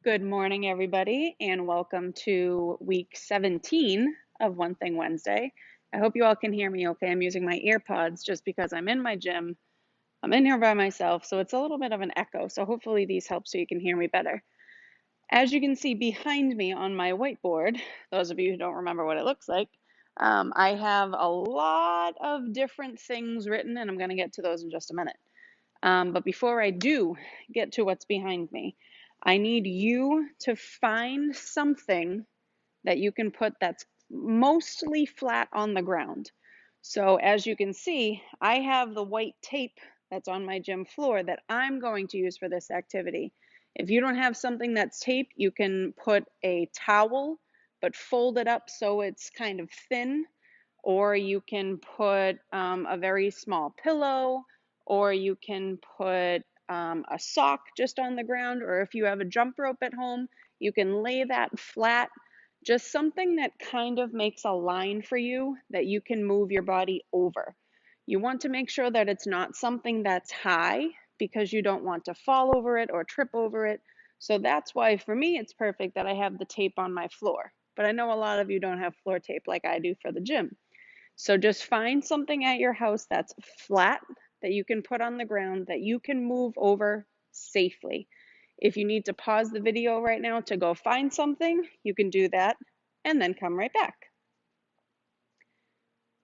Good morning, everybody, and welcome to week 17 of One Thing Wednesday. I hope you all can hear me okay. I'm using my earpods just because I'm in my gym. I'm in here by myself, so it's a little bit of an echo. So hopefully these help so you can hear me better. As you can see behind me on my whiteboard, those of you who don't remember what it looks like, I have a lot of different things written, and I'm going to get to those in just a minute. But before I do get to what's behind me, I need you to find something that you can put that's mostly flat on the ground. So as you can see, I have the white tape that's on my gym floor that I'm going to use for this activity. If you don't have something that's tape, you can put a towel, but fold it up so it's kind of thin, or you can put a very small pillow, or you can put a sock just on the ground, or if you have a jump rope at home, you can lay that flat. Just something that kind of makes a line for you that you can move your body over. You want to make sure that it's not something that's high because you don't want to fall over it or trip over it. So that's why for me it's perfect that I have the tape on my floor. But I know a lot of you don't have floor tape like I do for the gym. So just find something at your house that's flat that you can put on the ground that you can move over safely. If you need to pause the video right now to go find something, you can do that and then come right back.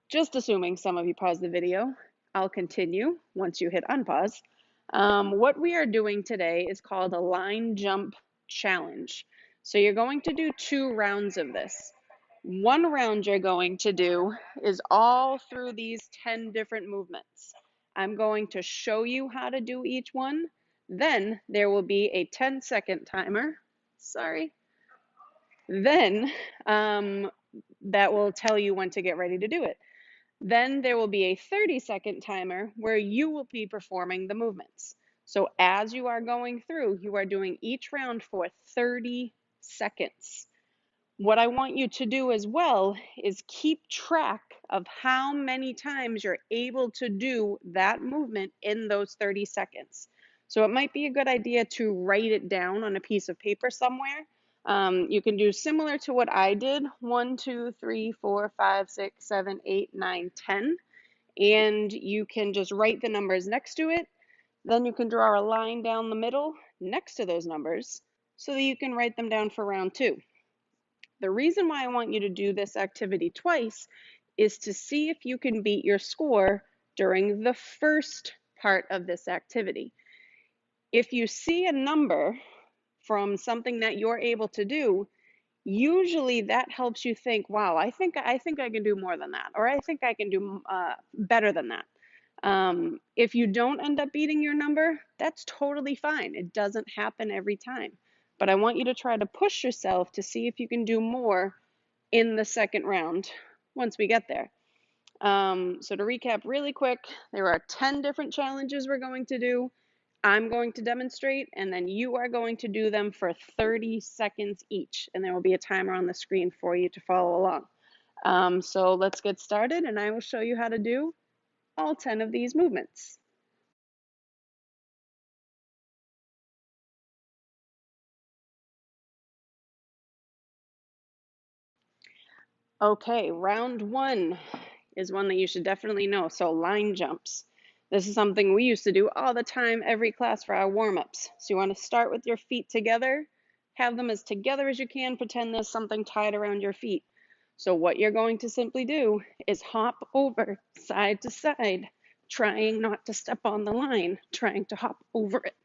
Just assuming some of you pause the video, I'll continue once you hit unpause. What we are doing today is called a line jump challenge. So you're going to do 2 rounds of this. One round you're going to do is all through these 10 different movements. I'm going to show you how to do each one. Then there will be a 10-second timer. Sorry. Then that will tell you when to get ready to do it. Then there will be a 30-second timer where you will be performing the movements. So as you are going through, you are doing each round for 30 seconds. What I want you to do as well is keep track of how many times you're able to do that movement in those 30 seconds. So it might be a good idea to write it down on a piece of paper somewhere. You can do similar to what I did, 1, 2, 3, 4, 5, 6, 7, 8, 9, 10. And you can just write the numbers next to it. Then you can draw a line down the middle next to those numbers so that you can write them down for round 2. The reason why I want you to do this activity twice is to see if you can beat your score during the first part of this activity. If you see a number from something that you're able to do, usually that helps you think, wow, I think I can do more than that, or I think I can do better than that. If you don't end up beating your number, that's totally fine. It doesn't happen every time. But I want you to try to push yourself to see if you can do more in the second round once we get there. So to recap really quick, there are 10 different challenges we're going to do. I'm going to demonstrate, and then you are going to do them for 30 seconds each, and there will be a timer on the screen for you to follow along. So let's get started, and I will show you how to do all 10 of these movements. Okay, round 1 is one that you should definitely know. So line jumps. This is something we used to do all the time, every class for our warm-ups. So you want to start with your feet together, have them as together as you can, pretend there's something tied around your feet. So what you're going to simply do is hop over side to side, trying not to step on the line, trying to hop over it.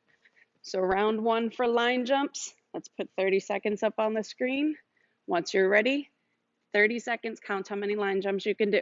So round 1 for line jumps. Let's put 30 seconds up on the screen. Once you're ready, 30 seconds, count how many line jumps you can do.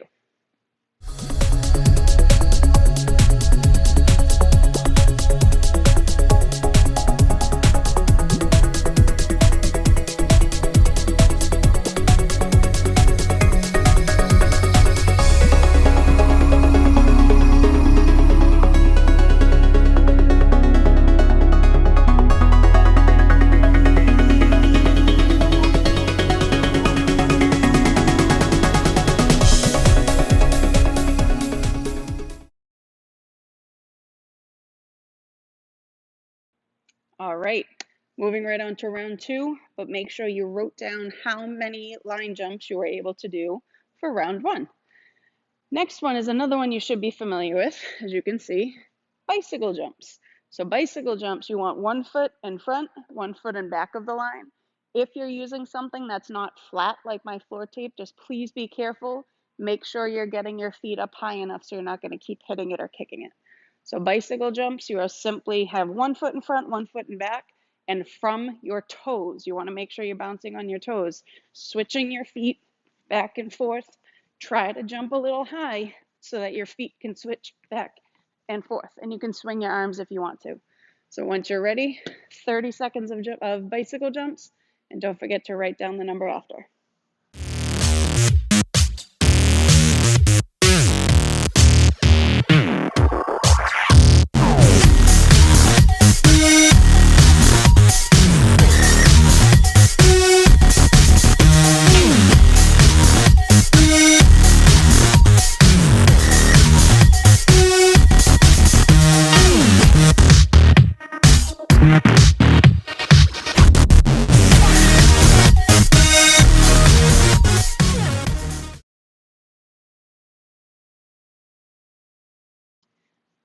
All right, Moving right on to round 2, but make sure you wrote down how many line jumps you were able to do for round 1. Next one is another one you should be familiar with, as you can see, bicycle jumps. So bicycle jumps, you want 1 foot in front, 1 foot in back of the line. If you're using something that's not flat like my floor tape, just please be careful. Make sure you're getting your feet up high enough so you're not going to keep hitting it or kicking it. So bicycle jumps, you are simply have 1 foot in front, 1 foot in back, and from your toes. You want to make sure you're bouncing on your toes, switching your feet back and forth. Try to jump a little high so that your feet can switch back and forth, and you can swing your arms if you want to. So once you're ready, 30 seconds of bicycle jumps, and don't forget to write down the number after.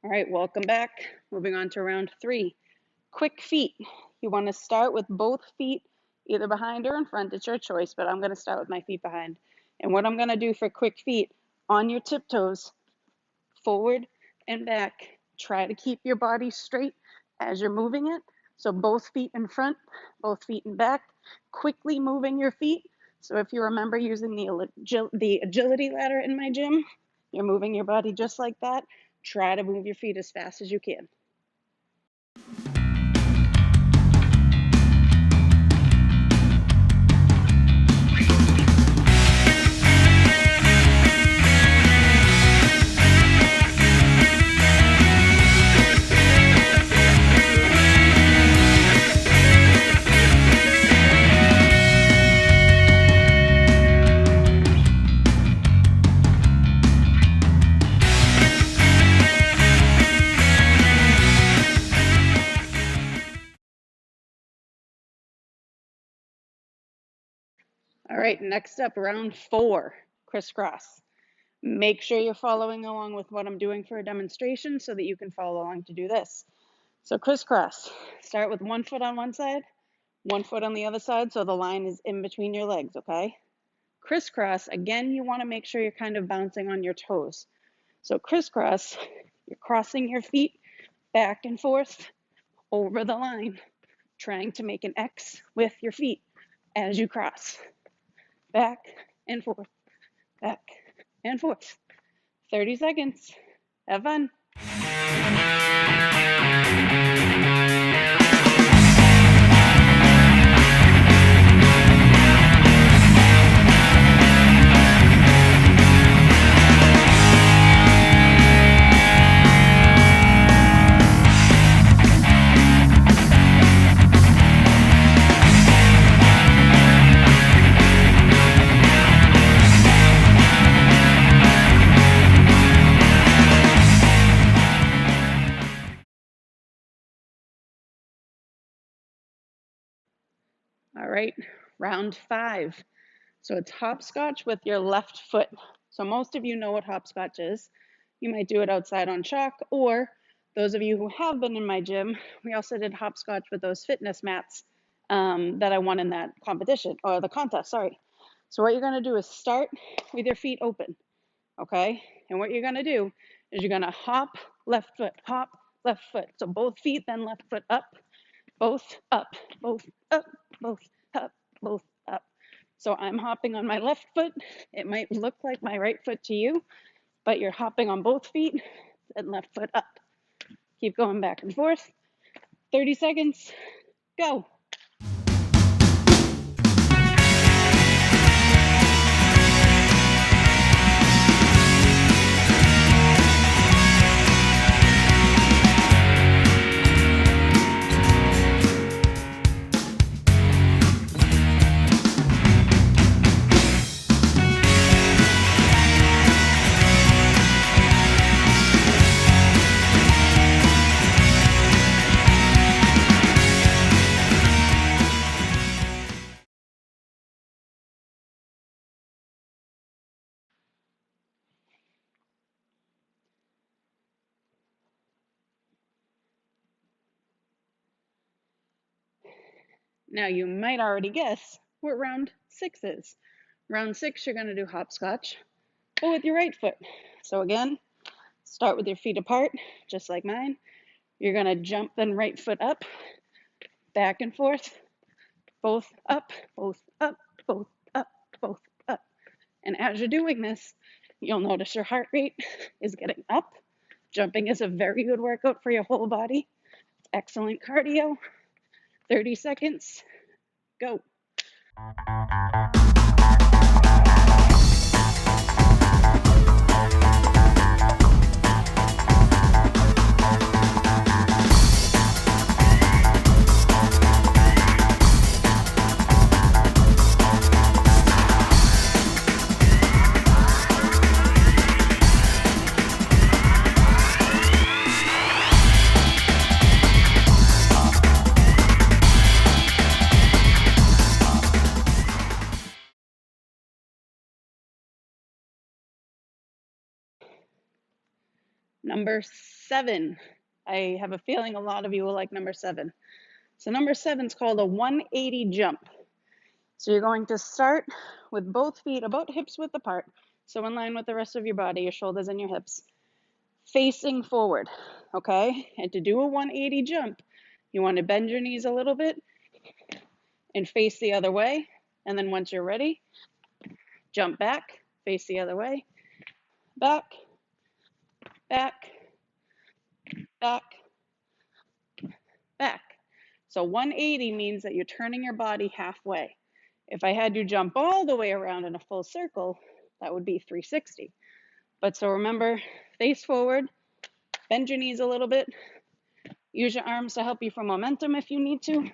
All right, welcome back. Moving on to round 3. Quick feet. You want to start with both feet either behind or in front. It's your choice, but I'm going to start with my feet behind. And what I'm going to do for quick feet, on your tiptoes, forward and back. Try to keep your body straight as you're moving it. So both feet in front, both feet in back, quickly moving your feet. So if you remember using the agility ladder in my gym, you're moving your body just like that. Try to move your feet as fast as you can. All right, next up, round 4, crisscross. Make sure you're following along with what I'm doing for a demonstration so that you can follow along to do this. So crisscross, start with 1 foot on one side, 1 foot on the other side, so the line is in between your legs, okay? Crisscross, again, you want to make sure you're kind of bouncing on your toes. So crisscross, you're crossing your feet back and forth over the line, trying to make an X with your feet as you cross. Back and forth, back and forth. 30 seconds. Have fun. All right, round 5. So it's hopscotch with your left foot. So most of you know what hopscotch is. You might do it outside on chalk, or those of you who have been in my gym, we also did hopscotch with those fitness mats that I won in that competition, or the contest, sorry. So what you're gonna do is start with your feet open, okay? And what you're gonna do is you're gonna hop, left foot, hop, left foot. So both feet, then left foot up, both up, both up, both up, both up. So I'm hopping on my left foot. It might look like my right foot to you, but you're hopping on both feet and left foot up. Keep going back and forth. 30 seconds, go. Now you might already guess what round 6 is. Round 6, you're going to do hopscotch, but with your right foot. So again, start with your feet apart, just like mine. You're going to jump then right foot up, back and forth, both up, both up, both up, both up. And as you're doing this, you'll notice your heart rate is getting up. Jumping is a very good workout for your whole body. Excellent cardio. 30 seconds. Go. Number 7. I have a feeling a lot of you will like number 7. So number 7 is called a 180 jump. So you're going to start with both feet about hips width apart, so in line with the rest of your body, your shoulders and your hips, facing forward, okay? And to do a 180 jump, you want to bend your knees a little bit and face the other way. And then once you're ready, jump back, face the other way, back, back, back, back. So 180 means that you're turning your body halfway. If I had you jump all the way around in a full circle, that would be 360. But so remember, face forward, bend your knees a little bit, use your arms to help you for momentum if you need to,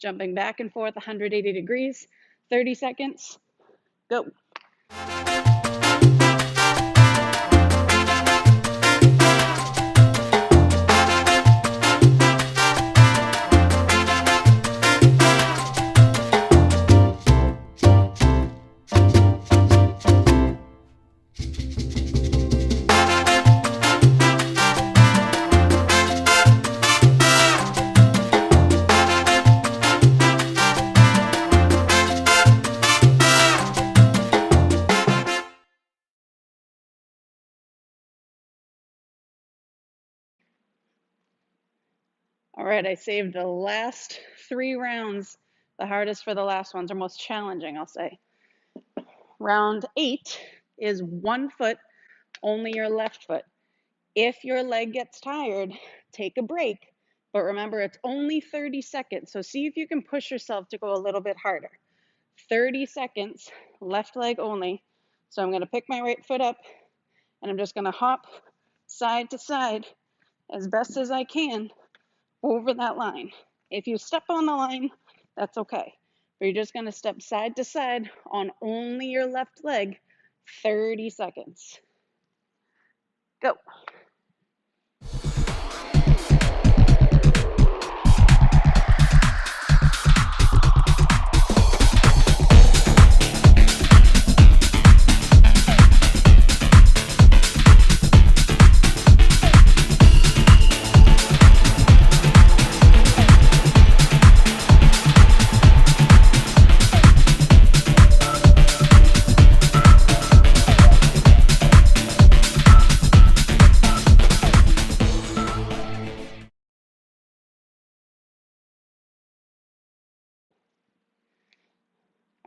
jumping back and forth 180 degrees, 30 seconds, go. All right, I saved the last 3 rounds, the hardest for the last ones, or most challenging, I'll say. Round 8 is 1 foot, only your left foot. If your leg gets tired, take a break. But remember, it's only 30 seconds, so see if you can push yourself to go a little bit harder. 30 seconds, left leg only. So I'm going to pick my right foot up, and I'm just going to hop side to side as best as I can over that line. If you step on the line, that's okay. But you're just going to step side to side on only your left leg, 30 seconds. Go.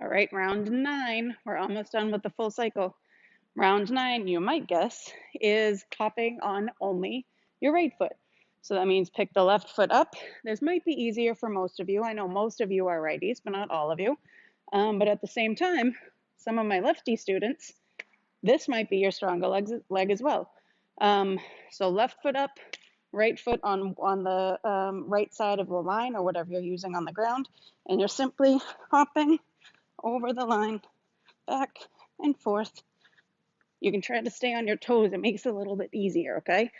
All right, round 9, we're almost done with the full cycle. Round 9, you might guess, is hopping on only your right foot. So that means pick the left foot up. This might be easier for most of you. I know most of you are righties, but not all of you. But at the same time, some of my lefty students, this might be your stronger leg as well. So left foot up, right foot on the right side of the line or whatever you're using on the ground, and you're simply hopping over the line, back and forth. You can try to stay on your toes. It makes it a little bit easier, okay?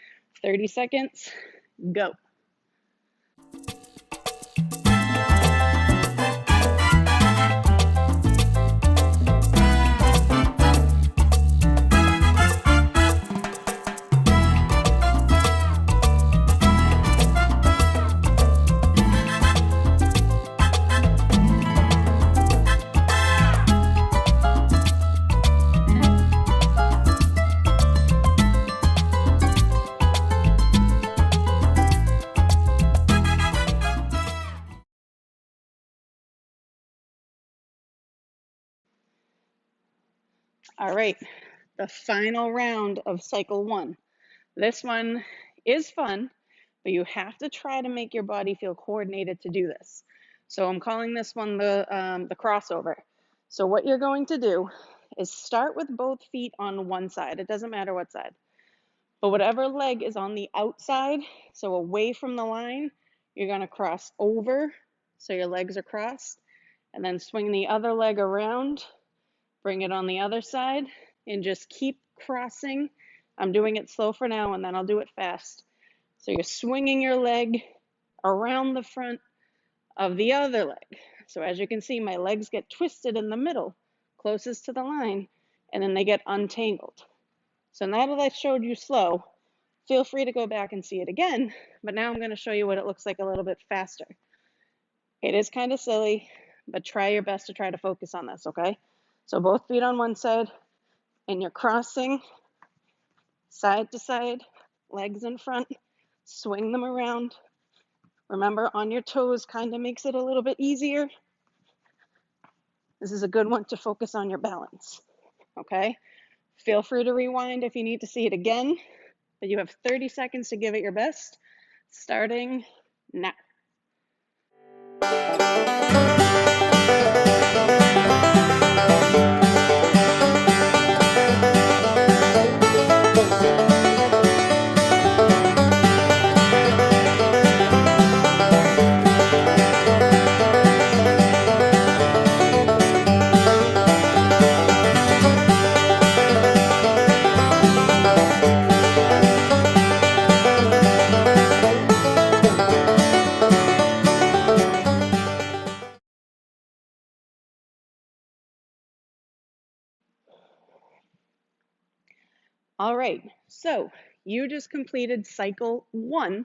30 seconds, go. All right, the final round of cycle 1. This one is fun, but you have to try to make your body feel coordinated to do this. So I'm calling this one the crossover. So what you're going to do is start with both feet on one side. It doesn't matter what side, but whatever leg is on the outside, so away from the line, you're going to cross over, so your legs are crossed, and then swing the other leg around, bring it on the other side, and just keep crossing. I'm doing it slow for now, and then I'll do it fast. So you're swinging your leg around the front of the other leg. So as you can see, my legs get twisted in the middle, closest to the line, and then they get untangled. So now that I showed you slow, feel free to go back and see it again, but now I'm going to show you what it looks like a little bit faster. It is kind of silly, but try your best to try to focus on this, okay? So both feet on one side, and you're crossing side to side, legs in front, swing them around. Remember, on your toes kind of makes it a little bit easier. This is a good one to focus on your balance, okay? Feel free to rewind if you need to see it again, but you have 30 seconds to give it your best, starting now. All right, so you just completed cycle 1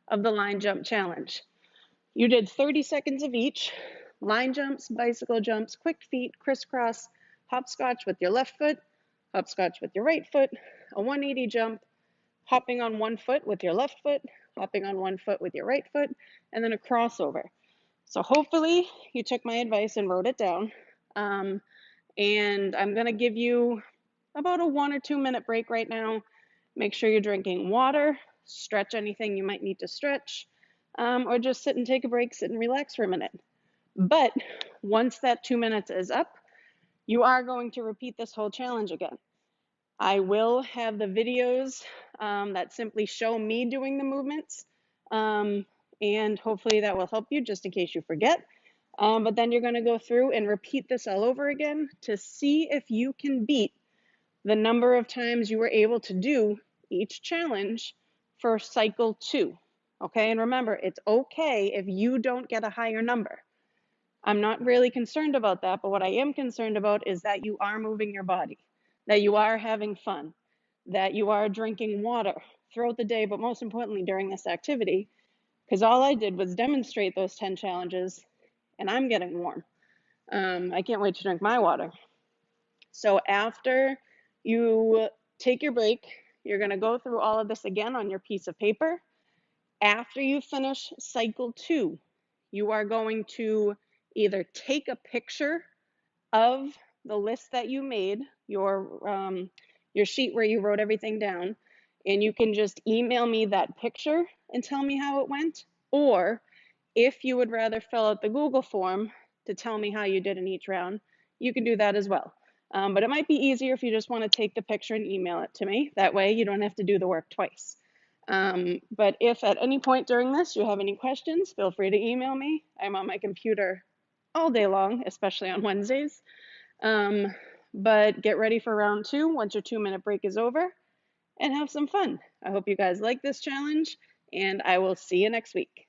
of the line jump challenge. You did 30 seconds of each: line jumps, bicycle jumps, quick feet, crisscross, hopscotch with your left foot, hopscotch with your right foot, a 180 jump, hopping on one foot with your left foot, hopping on one foot with your right foot, and then a crossover. So hopefully you took my advice and wrote it down. And I'm going to give you about a 1 or 2 minute break right now. Make sure you're drinking water, stretch anything you might need to stretch, or just sit and take a break, sit and relax for a minute. But once that 2 minutes is up, you are going to repeat this whole challenge again. I will have the videos that simply show me doing the movements, and hopefully that will help you just in case you forget. But then you're going to go through and repeat this all over again to see if you can beat the number of times you were able to do each challenge for cycle 2. Okay, and remember, it's okay if you don't get a higher number. I'm not really concerned about that, but what I am concerned about is that you are moving your body, that you are having fun, that you are drinking water throughout the day, but most importantly during this activity, because all I did was demonstrate those 10 challenges, and I'm getting warm. I can't wait to drink my water. So after you take your break, you're going to go through all of this again on your piece of paper. After you finish cycle 2, you are going to either take a picture of the list that you made, your sheet where you wrote everything down, and you can just email me that picture and tell me how it went. Or if you would rather fill out the Google form to tell me how you did in each round, you can do that as well. But it might be easier if you just want to take the picture and email it to me. That way you don't have to do the work twice. But if at any point during this you have any questions, feel free to email me. I'm on my computer all day long, especially on Wednesdays. But get ready for round 2 once your 2 minute break is over, and have some fun. I hope you guys like this challenge, and I will see you next week.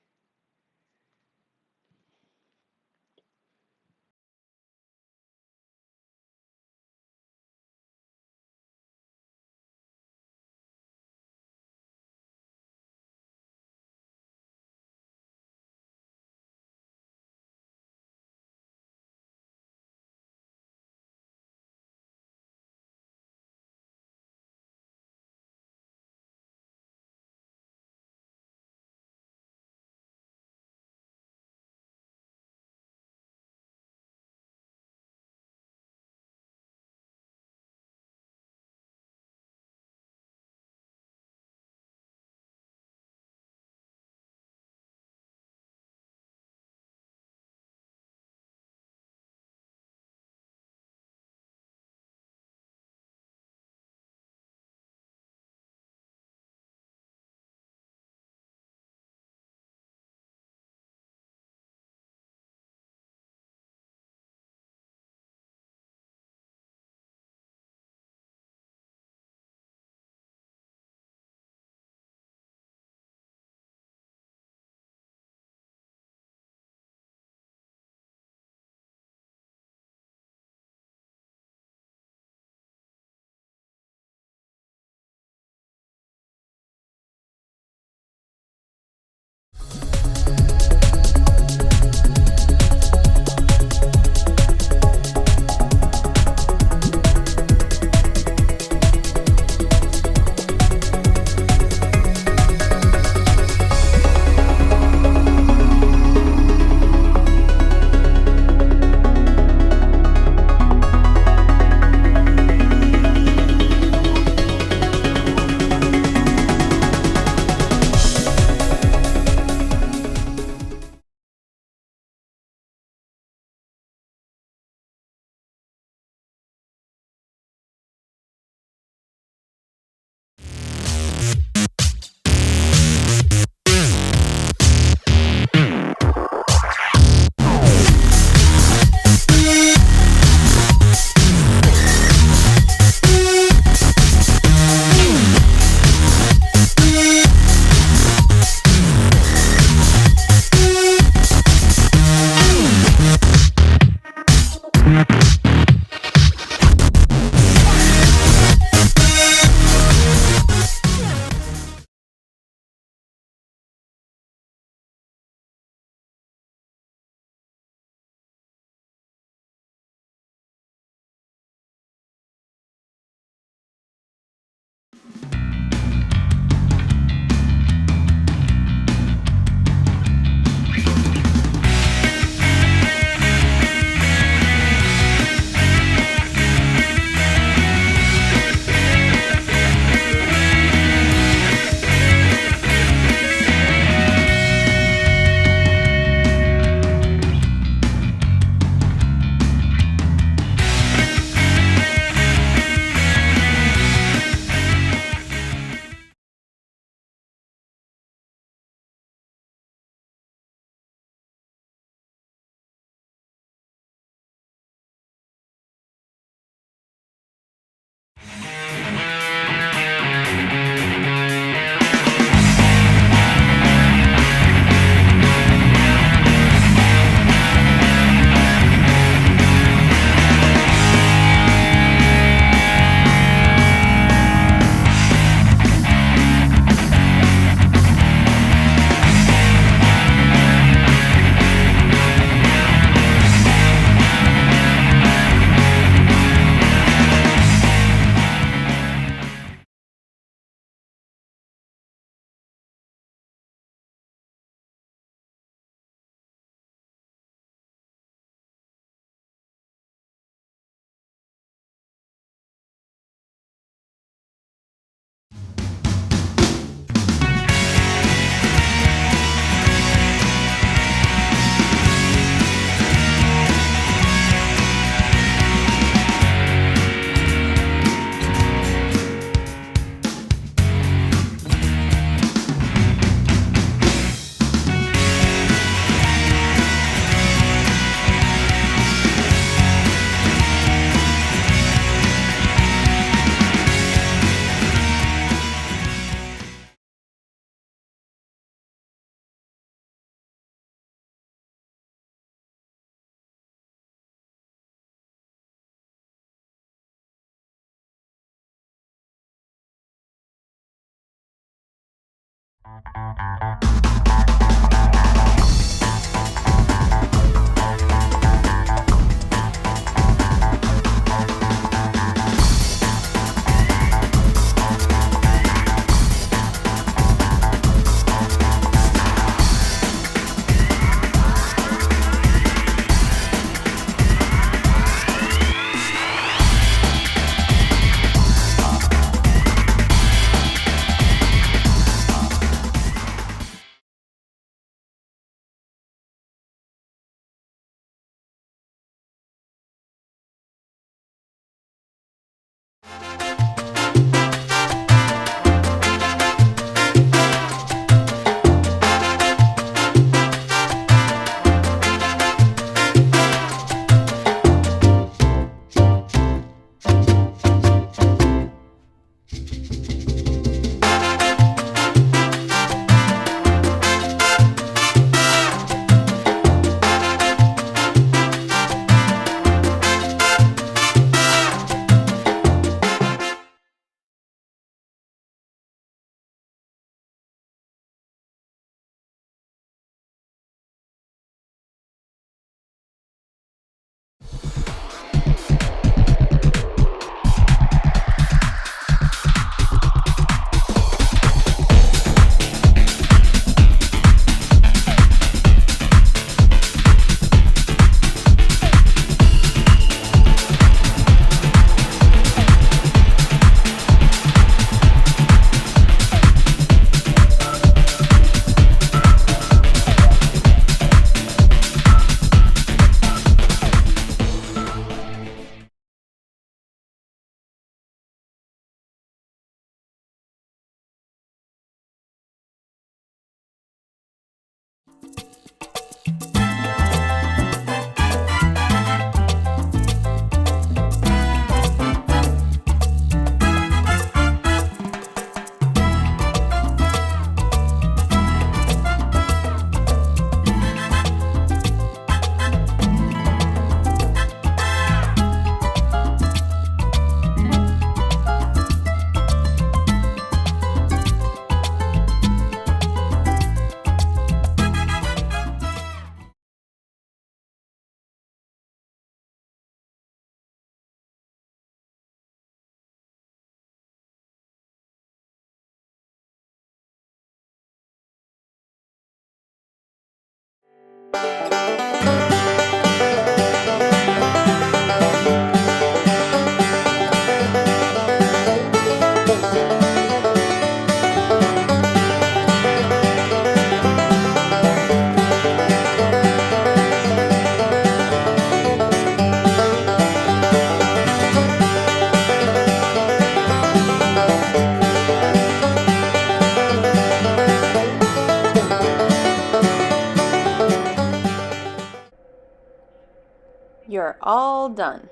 You're all done.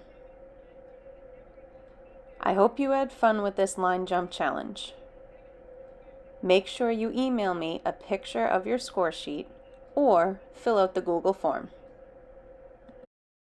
I hope you had fun with this line jump challenge. Make sure you email me a picture of your score sheet or fill out the Google form.